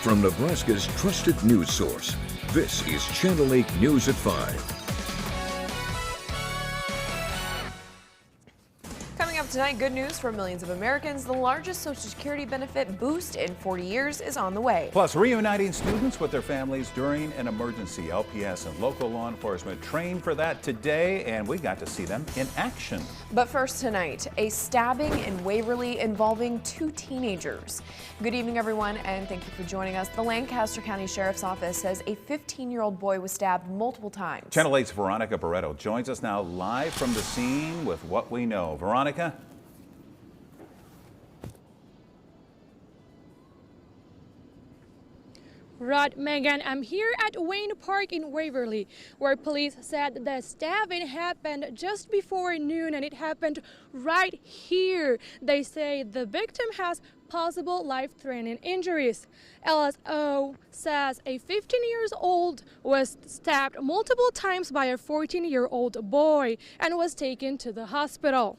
From Nebraska's trusted news source, this is Channel 8 News at 5. Coming up tonight, good news for millions of Americans. The largest Social Security benefit boost in 40 years is on the way. Plus, reuniting students with their families during an emergency. LPS and local law enforcement trained for that today, and we got to see them in action. But first tonight, a stabbing in Waverly involving 2 teenagers. Good evening, everyone, and thank you for joining us. The Lancaster County Sheriff's Office says a 15-year-old boy was stabbed multiple times. Channel 8's Veronica Barreto joins us now live from the scene with what we know. Veronica? Rod, Megan, I'm here at Wayne Park in Waverly, where police said the stabbing happened just before noon, and it happened right here. They say the victim has possible life-threatening injuries. LSO says a 15-year-old was stabbed multiple times by a 14-year-old boy and was taken to the hospital.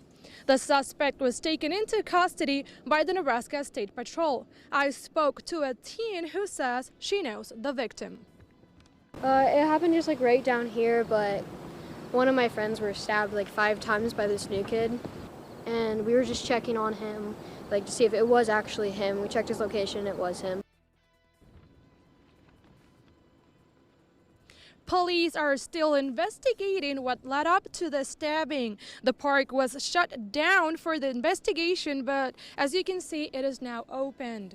The suspect was taken into custody by the Nebraska State Patrol. I spoke to a teen who says she knows the victim. It happened just like right down here, but one of my friends were stabbed like 5 times by this new kid, and we were just checking on him, like to see if it was actually him. We checked his location, it was him. Police are still investigating what led up to the stabbing. The park was shut down for the investigation, but as you can see, it is now opened.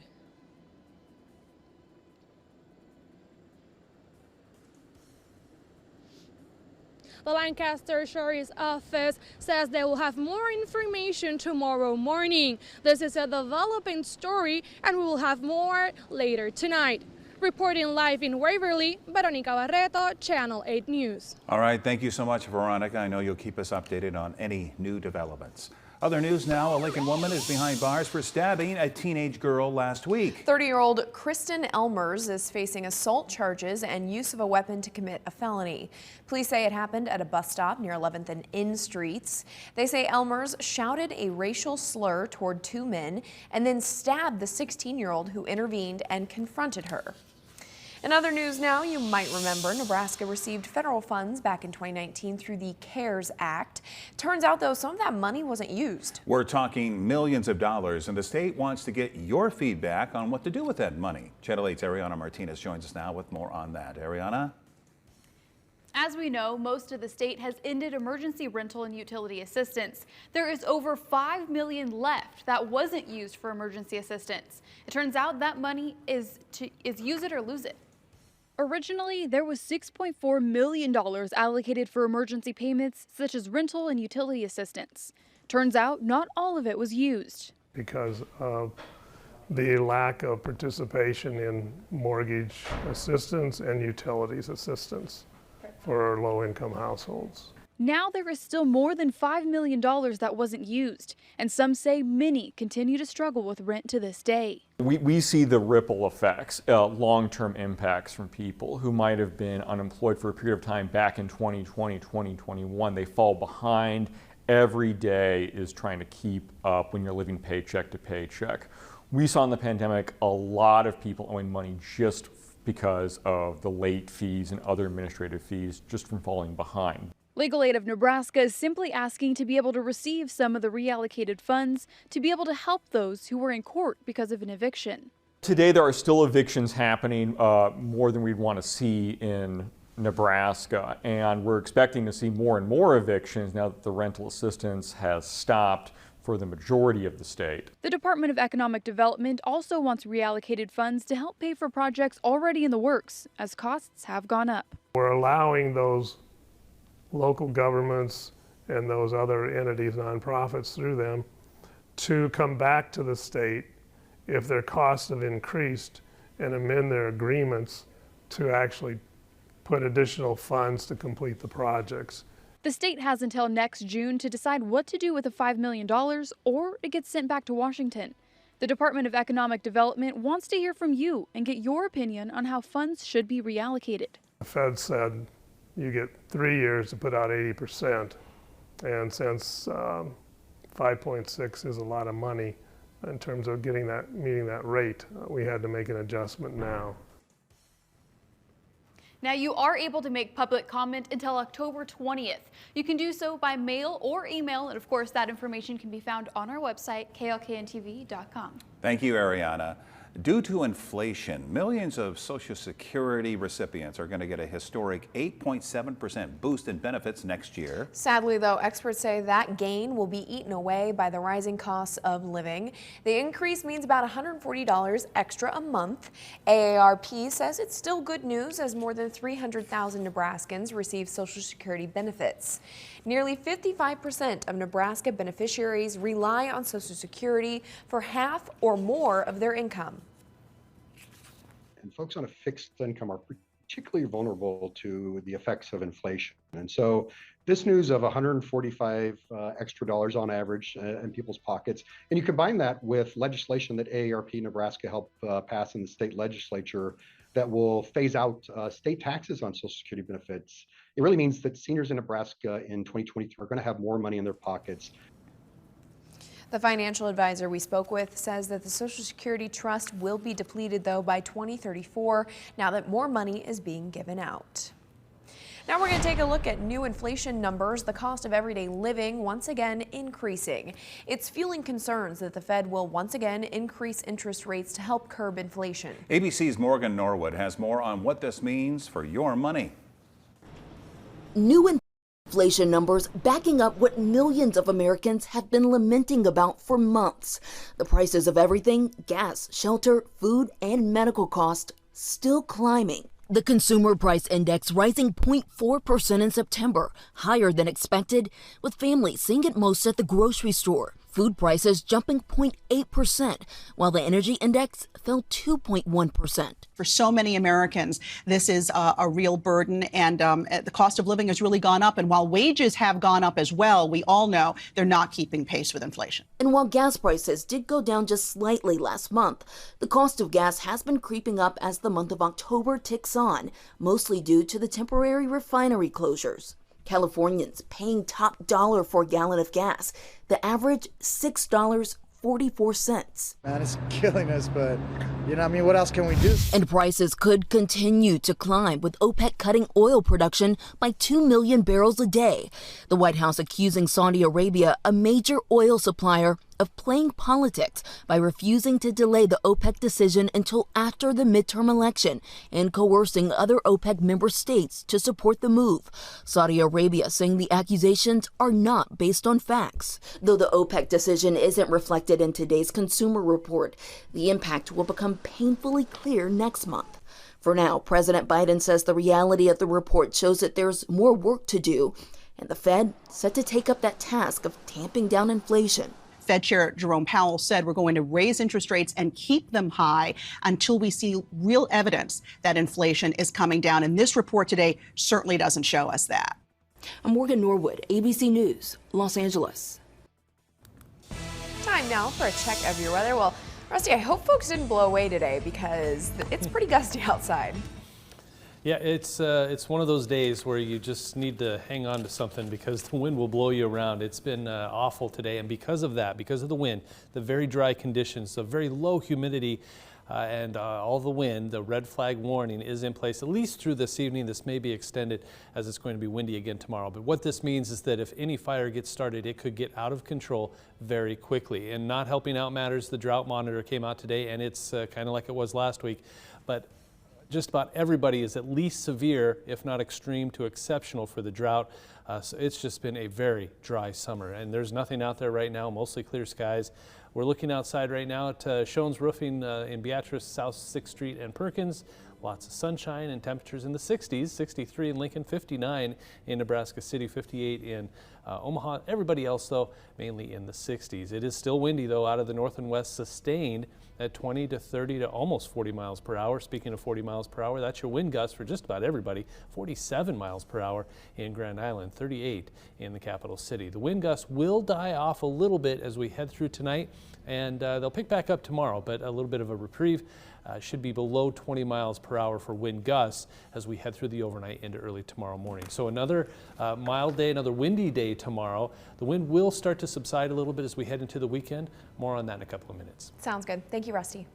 The Lancaster Sheriff's Office says they will have more information tomorrow morning. This is a developing story, and we will have more later tonight. Reporting live in Waverly, Veronica Barreto, Channel 8 News. All right, thank you so much, Veronica. I know you'll keep us updated on any new developments. Other news now, a Lincoln woman is behind bars for stabbing a teenage girl last week. 30-year-old Kristen Elmers is facing assault charges and use of a weapon to commit a felony. Police say it happened at a bus stop near 11th and N Streets. They say Elmers shouted a racial slur toward 2 men and then stabbed the 16-year-old who intervened and confronted her. In other news now, you might remember Nebraska received federal funds back in 2019 through the CARES Act. Turns out, though, some of that money wasn't used. We're talking millions of dollars, and the state wants to get your feedback on what to do with that money. Channel 8's Ariana Martinez joins us now with more on that. Ariana? As we know, most of the state has ended emergency rental and utility assistance. There is over $5 million left that wasn't used for emergency assistance. It turns out that money is use it or lose it. Originally, there was $6.4 million allocated for emergency payments such as rental and utility assistance. Turns out not all of it was used. Because of the lack of participation in mortgage assistance and utilities assistance for low-income households. Now there is still more than $5 million that wasn't used, and some say many continue to struggle with rent to this day. We see the ripple effects, long-term impacts from people who might have been unemployed for a period of time back in 2020, 2021. They fall behind. Every day is trying to keep up when you're living paycheck to paycheck. We saw in the pandemic a lot of people owing money just because of the late fees and other administrative fees just from falling behind. Legal Aid of Nebraska is simply asking to be able to receive some of the reallocated funds to be able to help those who were in court because of an eviction. Today there are still evictions happening, more than we'd want to see in Nebraska, and we're expecting to see more and more evictions now that the rental assistance has stopped for the majority of the state. The Department of Economic Development also wants reallocated funds to help pay for projects already in the works, as costs have gone up. We're allowing those local governments and those other entities, nonprofits through them, to come back to the state if their costs have increased and amend their agreements to actually put additional funds to complete the projects. The state has until next June to decide what to do with the $5 million, or it gets sent back to Washington. The Department of Economic Development wants to hear from you and get your opinion on how funds should be reallocated. The Fed said you get 3 years to put out 80%, and since 5.6 is a lot of money, in terms of meeting that rate. We had to make an adjustment now. Now, you are able to make public comment until October 20th. You can do so by mail or email, and of course, that information can be found on our website, klkntv.com. Thank you, Ariana. Due to inflation, millions of Social Security recipients are going to get a historic 8.7% boost in benefits next year. Sadly, though, experts say that gain will be eaten away by the rising costs of living. The increase means about $140 extra a month. AARP says it's still good news as more than 300,000 Nebraskans receive Social Security benefits. Nearly 55% of Nebraska beneficiaries rely on Social Security for half or more of their income. And folks on a fixed income are particularly vulnerable to the effects of inflation. And so this news of 145 extra dollars on average in people's pockets, and you combine that with legislation that AARP Nebraska helped pass in the state legislature that will phase out state taxes on Social Security benefits, it really means that seniors in Nebraska in 2023 are going to have more money in their pockets. The financial advisor we spoke with says that the Social Security Trust will be depleted, though, by 2034, now that more money is being given out. Now we're going to take a look at new inflation numbers. The cost of everyday living once again increasing. It's fueling concerns that the Fed will once again increase interest rates to help curb inflation. ABC's Morgan Norwood has more on what this means for your money. New inflation numbers backing up what millions of Americans have been lamenting about for months. The prices of everything, gas, shelter, food, and medical costs still climbing. The Consumer Price Index rising 0.4% in September, higher than expected, with families seeing it most at the grocery store. Food prices jumping 0.8%, while the energy index fell 2.1%. For so many Americans, this is a real burden, and the cost of living has really gone up. And while wages have gone up as well, we all know they're not keeping pace with inflation. And while gas prices did go down just slightly last month, the cost of gas has been creeping up as the month of October ticks on, mostly due to the temporary refinery closures. Californians paying top dollar for a gallon of gas, the average $6.44. Man, it's killing us, but what else can we do? And prices could continue to climb, with OPEC cutting oil production by 2 million barrels a day. The White House accusing Saudi Arabia, a major oil supplier, of playing politics by refusing to delay the OPEC decision until after the midterm election and coercing other OPEC member states to support the move. Saudi Arabia saying the accusations are not based on facts. Though the OPEC decision isn't reflected in today's consumer report, the impact will become painfully clear next month. For now, President Biden says the reality of the report shows that there's more work to do, and the Fed set to take up that task of tamping down inflation. Fed Chair Jerome Powell said we're going to raise interest rates and keep them high until we see real evidence that inflation is coming down. And this report today certainly doesn't show us that. I'm Morgan Norwood, ABC News, Los Angeles. Time now for a check of your weather. Well, Rusty, I hope folks didn't blow away today because it's pretty gusty outside. Yeah, it's one of those days where you just need to hang on to something because the wind will blow you around. It's been awful today, and because of that, because of the wind, the very dry conditions, the very low humidity, and all the wind, the red flag warning is in place at least through this evening. This may be extended as it's going to be windy again tomorrow. But what this means is that if any fire gets started, it could get out of control very quickly. And not helping out matters, the drought monitor came out today, and it's kind of like it was last week. But just about everybody is at least severe, if not extreme to exceptional for the drought. So it's just been a very dry summer, and there's nothing out there right now, mostly clear skies. We're looking outside right now at Schoen's Roofing in Beatrice, South 6th Street and Perkins. Lots of sunshine and temperatures in the 60s, 63 in Lincoln, 59 in Nebraska City, 58 in Omaha. Everybody else, though, mainly in the 60s. It is still windy, though, out of the north and west, sustained at 20 to 30 to almost 40 miles per hour. Speaking of 40 miles per hour, that's your wind gust for just about everybody. 47 miles per hour in Grand Island. 38 in the capital city. The wind gusts will die off a little bit as we head through tonight, and they'll pick back up tomorrow, but a little bit of a reprieve. Should be below 20 miles per hour for wind gusts as we head through the overnight into early tomorrow morning. So another mild day, another windy day tomorrow. The wind will start to subside a little bit as we head into the weekend. More on that in a couple of minutes. Sounds good. Thank you, Rusty.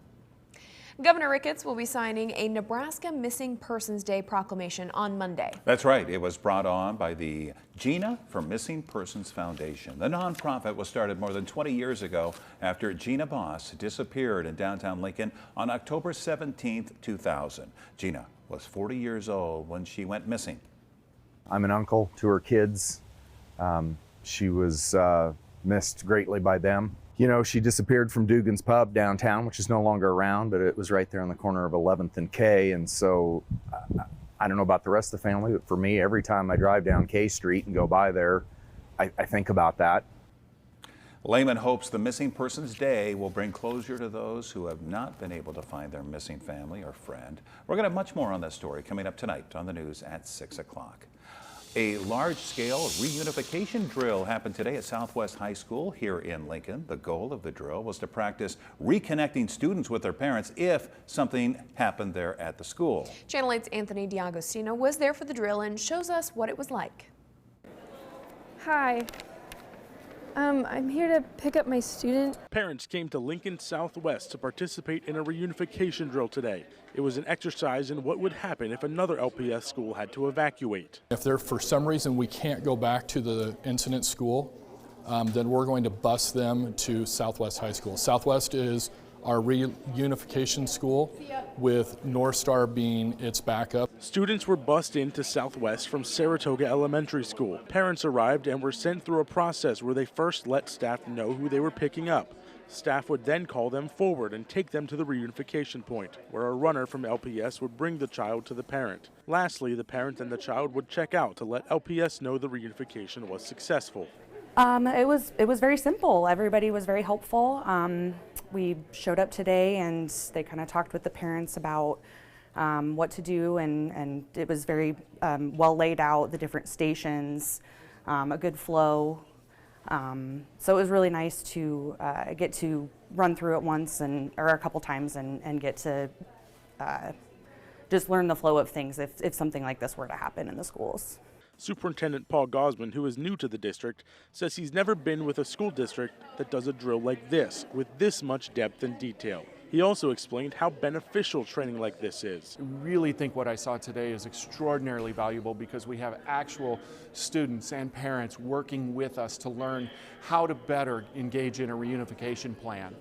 Governor Ricketts will be signing a Nebraska Missing Persons Day proclamation on Monday. That's right. It was brought on by the Gina for Missing Persons Foundation. The nonprofit was started more than 20 years ago after Gina Boss disappeared in downtown Lincoln on October 17, 2000. Gina was 40 years old when she went missing. I'm an uncle to her kids. She was missed greatly by them. You know, she disappeared from Dugan's Pub downtown, which is no longer around, but it was right there on the corner of 11th and K. And so I don't know about the rest of the family, but for me, every time I drive down K Street and go by there, I think about that. Lehman hopes the Missing Persons Day will bring closure to those who have not been able to find their missing family or friend. We're going to have much more on this story coming up tonight on the news at 6 o'clock. A large-scale reunification drill happened today at Southwest High School here in Lincoln. The goal of the drill was to practice reconnecting students with their parents if something happened there at the school. Channel 8's Anthony D'Agostino was there for the drill and shows us what it was like. Hi. I'm here to pick up my student. Parents came to Lincoln Southwest to participate in a reunification drill today. It was an exercise in what would happen if another LPS school had to evacuate. If there, for some reason, we can't go back to the incident school, then we're going to bus them to Southwest High School. Southwest is our reunification school, with North Star being its backup. Students were bused into Southwest from Saratoga Elementary School. Parents arrived and were sent through a process where they first let staff know who they were picking up. Staff would then call them forward and take them to the reunification point, where a runner from LPS would bring the child to the parent. Lastly, the parent and the child would check out to let LPS know the reunification was successful. It was very simple. Everybody was very helpful. We showed up today and they kind of talked with the parents about what to do, and it was very well laid out, the different stations, a good flow. So it was really nice to get to run through it once or a couple times and get to just learn the flow of things if something like this were to happen in the schools. Superintendent Paul Gosman, who is new to the district, says he's never been with a school district that does a drill like this, with this much depth and detail. He also explained how beneficial training like this is. I really think what I saw today is extraordinarily valuable because we have actual students and parents working with us to learn how to better engage in a reunification plan.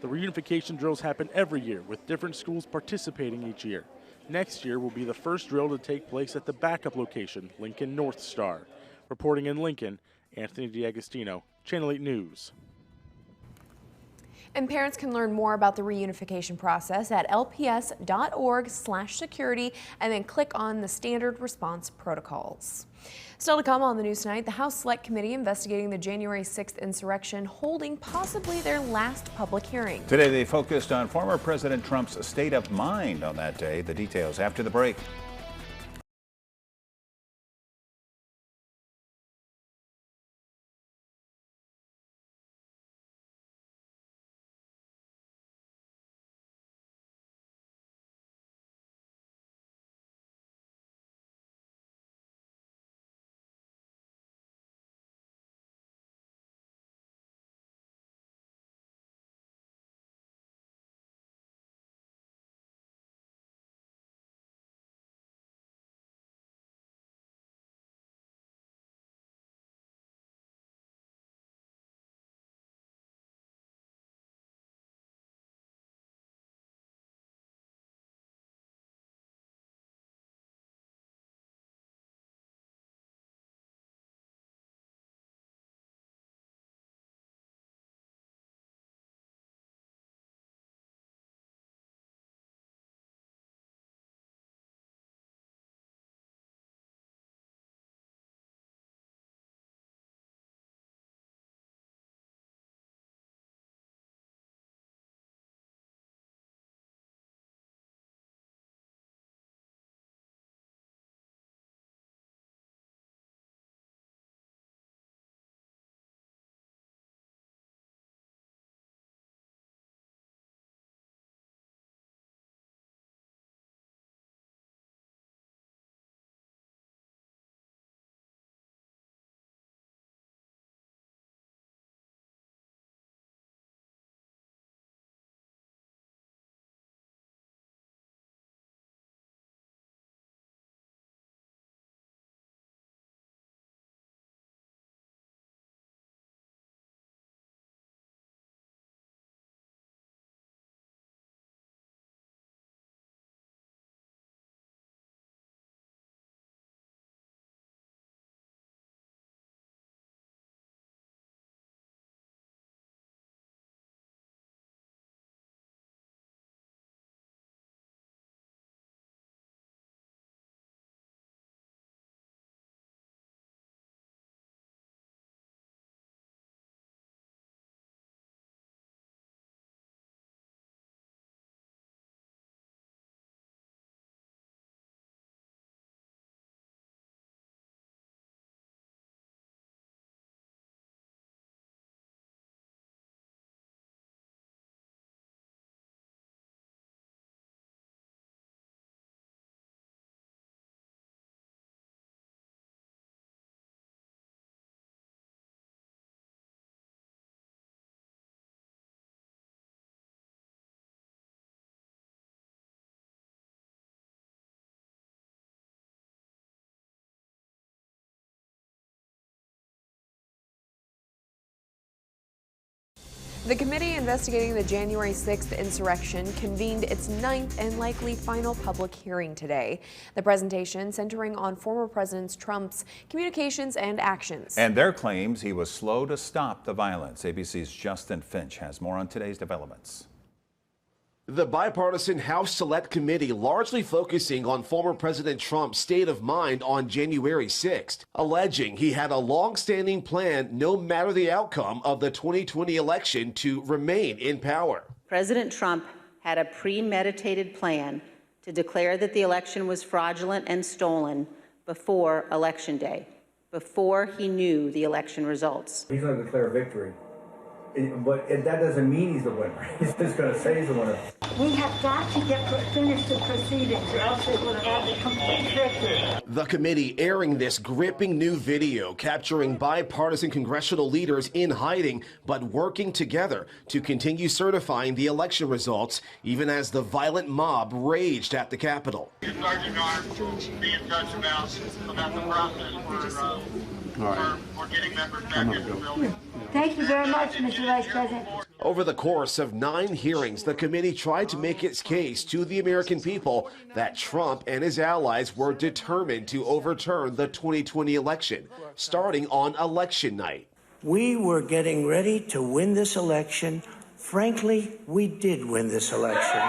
The reunification drills happen every year, with different schools participating each year. Next year will be the first drill to take place at the backup location, Lincoln North Star. Reporting in Lincoln, Anthony D'Agostino, Channel 8 News. And parents can learn more about the reunification process at lps.org/security and then click on the standard response protocols. Still to come on the news tonight, the House Select Committee investigating the January 6th insurrection holding possibly their last public hearing. Today they focused on former President Trump's state of mind on that day. The details after the break. The committee investigating the January 6th insurrection convened its 9th and likely final public hearing today. The presentation centering on former President Trump's communications and actions. And their claims he was slow to stop the violence. ABC's Justin Finch has more on today's developments. The bipartisan House Select Committee largely focusing on former President Trump's state of mind on January 6th, alleging he had a long-standing plan, no matter the outcome of the 2020 election, to remain in power. President Trump had a premeditated plan to declare that the election was fraudulent and stolen before Election Day, before he knew the election results. He's going to declare victory. But that doesn't mean he's the winner. He's just going to say he's the winner. We have got to finish the proceedings, or else it would have had a complete victory. The committee airing this gripping new video capturing bipartisan congressional leaders in hiding, but working together to continue certifying the election results, even as the violent mob raged at the Capitol. Sergeant Garner, be in touch about the process for getting members back in the building. Thank you very much, Mr. Vice President. Over the course of 9 hearings, the committee tried to make its case to the American people that Trump and his allies were determined to overturn the 2020 election, starting on election night. We were getting ready to win this election. Frankly, we did win this election.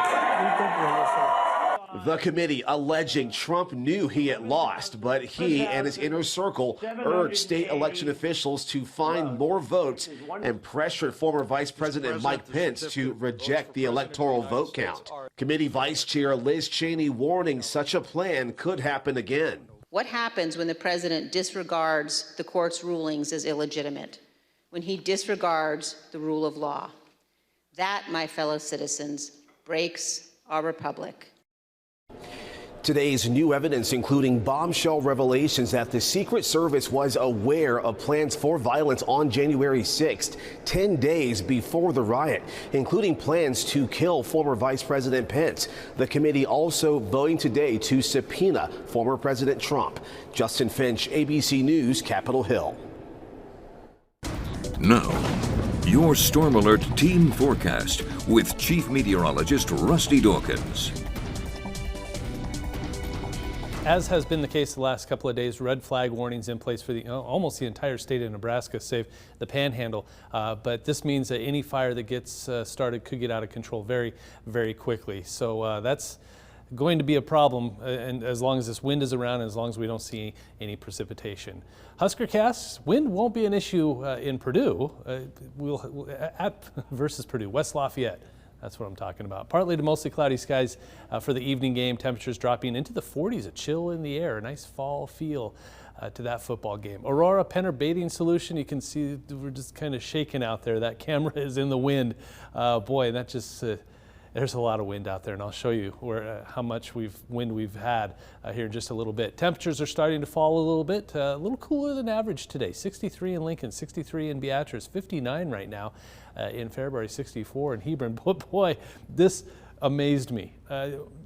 The committee alleging Trump knew he had lost, but he and his inner circle urged state election officials to find more votes and pressured former Vice President Mike Pence to reject the electoral vote count. Committee Vice Chair Liz Cheney warning such a plan could happen again. What happens when the president disregards the court's rulings as illegitimate? When he disregards the rule of law? That, my fellow citizens, breaks our republic. Today's new evidence, including bombshell revelations that the Secret Service was aware of plans for violence on January 6th, 10 days before the riot, including plans to kill former Vice President Pence. The committee also voting today to subpoena former President Trump. Justin Finch, ABC News, Capitol Hill. Now, your Storm Alert team forecast with Chief Meteorologist Rusty Dawkins. As has been the case the last couple of days, red flag warnings in place for almost the entire state of Nebraska, save the Panhandle. But this means that any fire that gets started could get out of control very, very quickly. So that's going to be a problem, and as long as this wind is around and as long as we don't see any precipitation. Huskercast, wind won't be an issue in Purdue. Versus Purdue, West Lafayette. That's what I'm talking about. Partly to mostly cloudy skies for the evening game. Temperatures dropping into the 40s, a chill in the air, a nice fall feel to that football game. Aurora Penner baiting solution. You can see we're just kind of shaking out there. That camera is in the wind. Boy, that just, there's a lot of wind out there, and I'll show you how much wind we've had here in just a little bit. Temperatures are starting to fall a little bit, a little cooler than average today. 63 in Lincoln, 63 in Beatrice, 59 right now. In Fairbury, 64 in Hebron. Boy, this amazed me.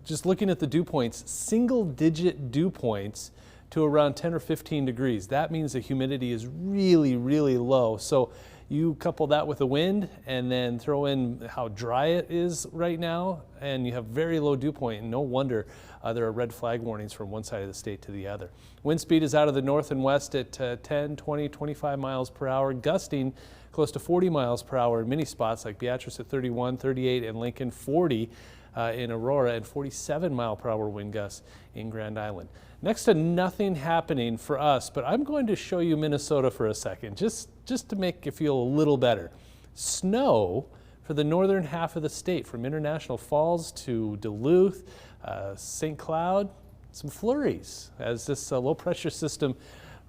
Just looking at the dew points, single-digit dew points to around 10 or 15 degrees. That means the humidity is really, really low. So you couple that with the wind and then throw in how dry it is right now, and you have very low dew point, and no wonder there are red flag warnings from one side of the state to the other. Wind speed is out of the north and west at 10, 20, 25 miles per hour, gusting close to 40 miles per hour in many spots like Beatrice at 31, 38 in Lincoln, 40 in Aurora, and 47 mile per hour wind gusts in Grand Island. Next to nothing happening for us, but I'm going to show you Minnesota for a second, just to make you feel a little better. Snow for the northern half of the state, from International Falls to Duluth, St. Cloud, some flurries as this low pressure system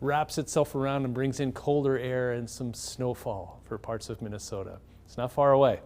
wraps itself around and brings in colder air and some snowfall for parts of Minnesota. It's not far away.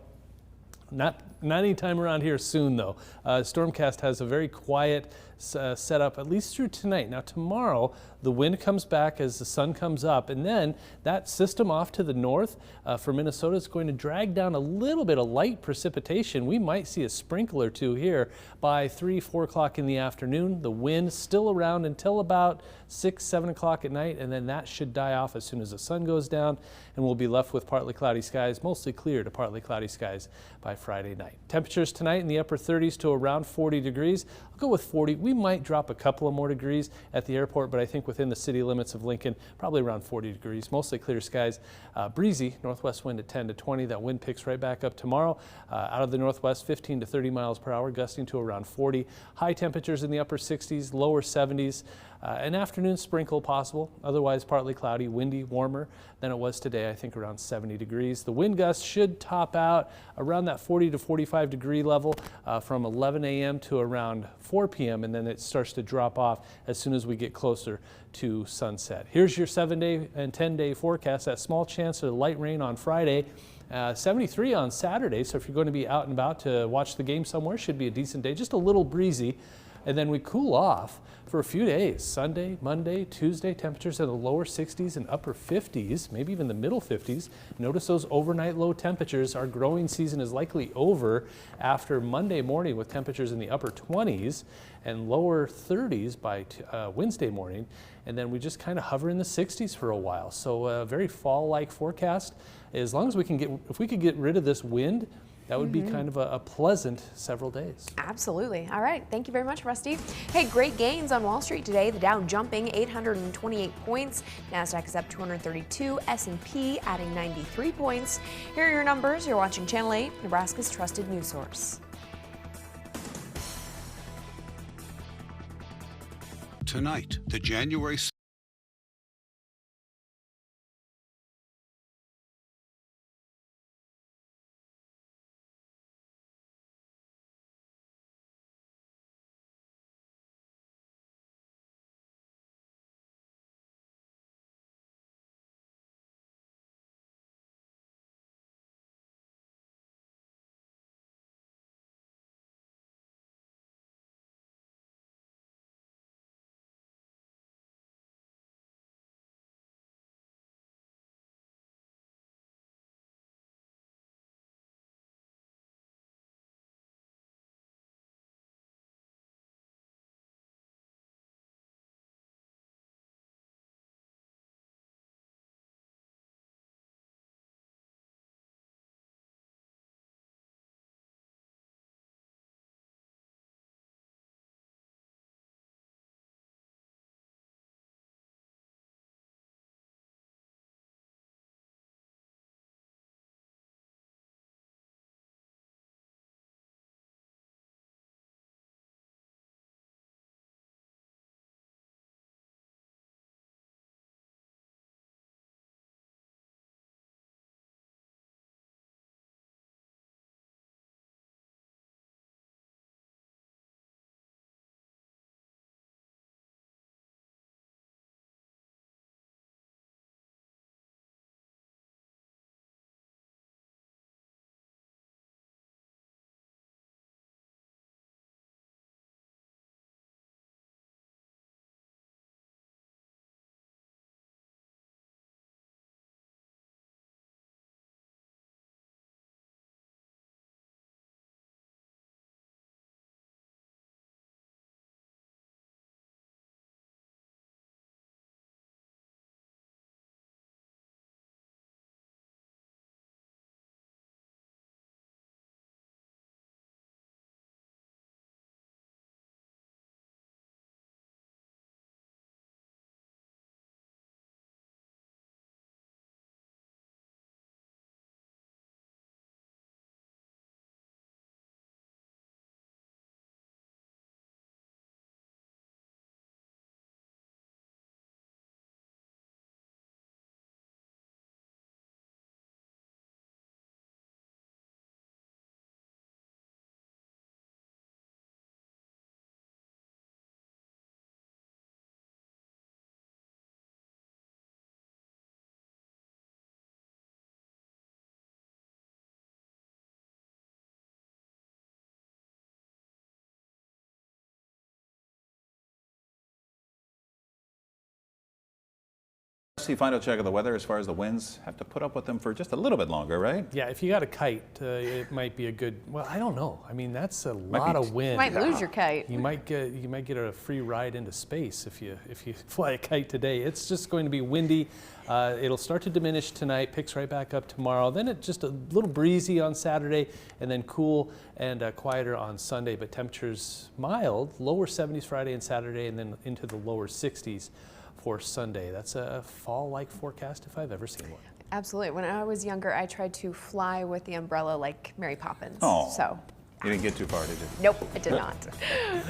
Not anytime around here soon, though. Stormcast has a very quiet setup, at least through tonight. Now, tomorrow, the wind comes back as the sun comes up, and then that system off to the north for Minnesota is going to drag down a little bit of light precipitation. We might see a sprinkle or two here by 3, 4 o'clock in the afternoon. The wind still around until about 6, 7 o'clock at night, and then that should die off as soon as the sun goes down, and we'll be left with partly cloudy skies, mostly clear to partly cloudy skies by Friday night. Temperatures tonight in the upper 30s to around 40 degrees. I'll go with 40. We might drop a couple of more degrees at the airport, but I think within the city limits of Lincoln, probably around 40 degrees. Mostly clear skies. Breezy northwest wind at 10 to 20. That wind picks right back up tomorrow. Out of the northwest, 15 to 30 miles per hour, gusting to around 40. High temperatures in the upper 60s, lower 70s. An afternoon sprinkle possible, otherwise partly cloudy, windy, warmer than it was today, I think around 70 degrees. The wind gusts should top out around that 40 to 45 degree level from 11 a.m. to around 4 p.m. and then it starts to drop off as soon as we get closer to sunset. Here's your 7-day and 10-day forecast. That small chance of light rain on Friday. 73 on Saturday, so if you're going to be out and about to watch the game somewhere, should be a decent day, just a little breezy. And then we cool off for a few days. Sunday, Monday, Tuesday, temperatures in the lower 60s and upper 50s, maybe even the middle 50s. Notice those overnight low temperatures. Our growing season is likely over after Monday morning with temperatures in the upper 20s and lower 30s by Wednesday morning. And then we just kind of hover in the 60s for a while. So a very fall-like forecast. As long as we can if we could get rid of this wind, that would be kind of a pleasant several days. Absolutely. All right. Thank you very much, Rusty. Hey, great gains on Wall Street today. The Dow jumping 828 points. NASDAQ is up 232. S&P adding 93 points. Here are your numbers. You're watching Channel 8, Nebraska's trusted news source. Tonight, the January See, final check of the weather as far as the winds. Have to put up with them for just a little bit longer, right? Yeah, if you got a kite, it might be a good. Well, I don't know. I mean, that's a lot of wind. You might lose your kite. You might get a free ride into space if you fly a kite today. It's just going to be windy. It'll start to diminish tonight, picks right back up tomorrow. Then it's just a little breezy on Saturday, and then cool and quieter on Sunday. But temperatures mild, lower 70s Friday and Saturday, and then into the lower 60s for Sunday. That's a fall-like forecast if I've ever seen one. Absolutely. When I was younger, I tried to fly with the umbrella like Mary Poppins. Oh. So you didn't get too far, did you? Nope, I did not.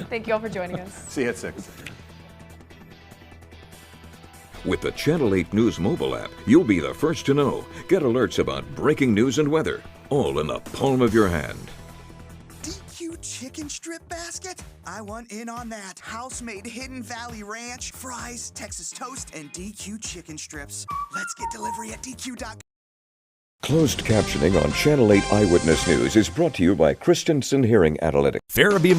Thank you all for joining us. See you at 6. With the Channel 8 News mobile app, you'll be the first to know. Get alerts about breaking news and weather, all in the palm of your hand. DQ chicken strip basket? I want in on that. House-made Hidden Valley Ranch, fries, Texas toast, and DQ chicken strips. Let's get delivery at DQ.com. Closed captioning on Channel 8 Eyewitness News is brought to you by Christensen Hearing Analytics. Farabee